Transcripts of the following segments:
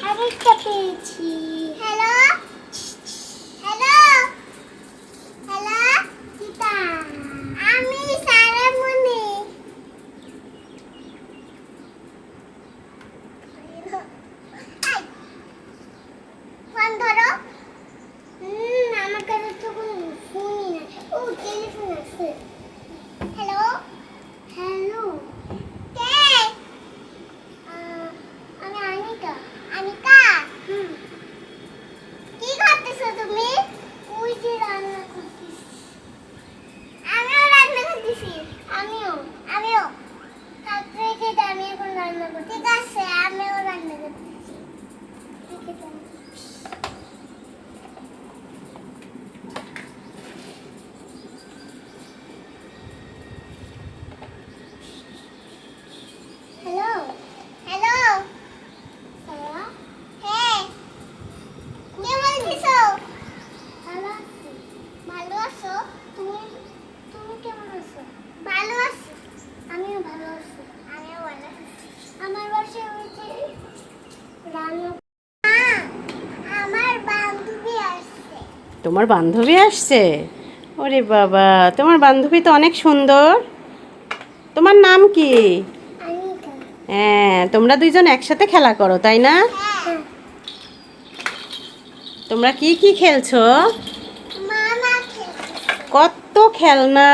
আরেকটা পেয়েছি। Hello hello hello কিতা আমি সারামণি। ফোন ধরো। আমার কাছে তো কোনো ফোনই না। ও টেলিফোন আছে। হ্যালো হ্যালো কে? আমি আনিকা। আনিকা কি করতেছো তুমি? ওই যে রান্না করতেছি। আমিও রান্না করতেছি। আমিও তারপরে যে আমি এখন রান্না করছি। ঠিক আছে আমিও রান্না করতেছি। ঠিক আছে হ্যালো হ্যালো হ্যাঁ কেমন আছো? ভালো আছি। ভালো আছো? তুমি তুমি কেমন আছো? ভালো আছি। আমিও ভালো আছি। আমিও ভালো আছি। আমার বাসায় ওই যে রান্না আমার বান্ধবী আসছে। তোমার বান্ধবী আসছে? ওরে বাবা, তোমার বান্ধবী তো অনেক সুন্দর। তোমার নাম কি? আনিকা। হ্যাঁ, তোমরা দুইজন একসাথে খেলা করো তাই না? হ্যাঁ তোমরা কি কি খেলছো? মামা খেলছে। কত খেলনা!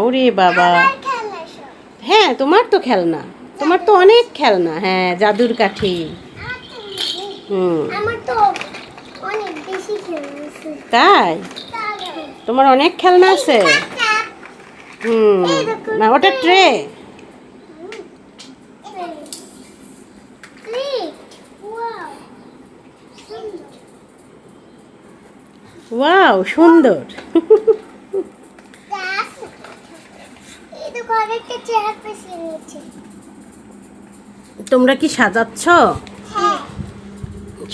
ওরে বাবা, আমার খেলনা সব। হ্যাঁ তোমার তো খেলনা, তোমার তো অনেক খেলনা। হ্যাঁ, জাদুর কাঠি। আমার তো অনেক বেশি খেলনা আছে। তাই? তোমার অনেক খেলনা আছে? না ওটা ট্রে। ওয়াও, সুন্দর। তোমরা কি সাজাচ্ছ?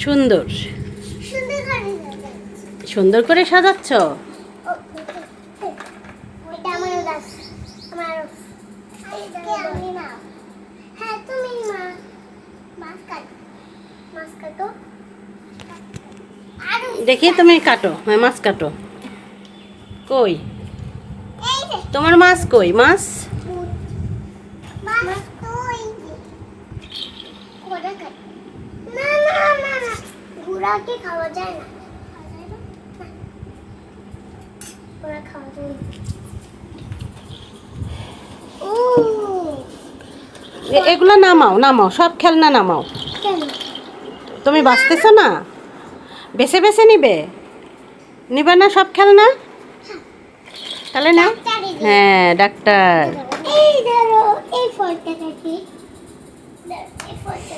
সুন্দর সুন্দর করে সাজাচ্ছ। দেখি তুমি কাটো। হ্যাঁ, মাছ কাটো। কই তোমার মাছ? কই মাছ? ঘোড়াকে খাওয়া যায় না। ঘোড়া খাওয়া যায় না। এগুলো নামাও, নামাও, সব খেলনা নামাও। কেন? তুমি বাঁচতেছো না? বেছে বেছে নিবে? নিবে না সব খেলনা? তাহলে না। হ্যাঁ, ডাক্তার। এই ধরো এই ফলটা কাটি। এই ফলটা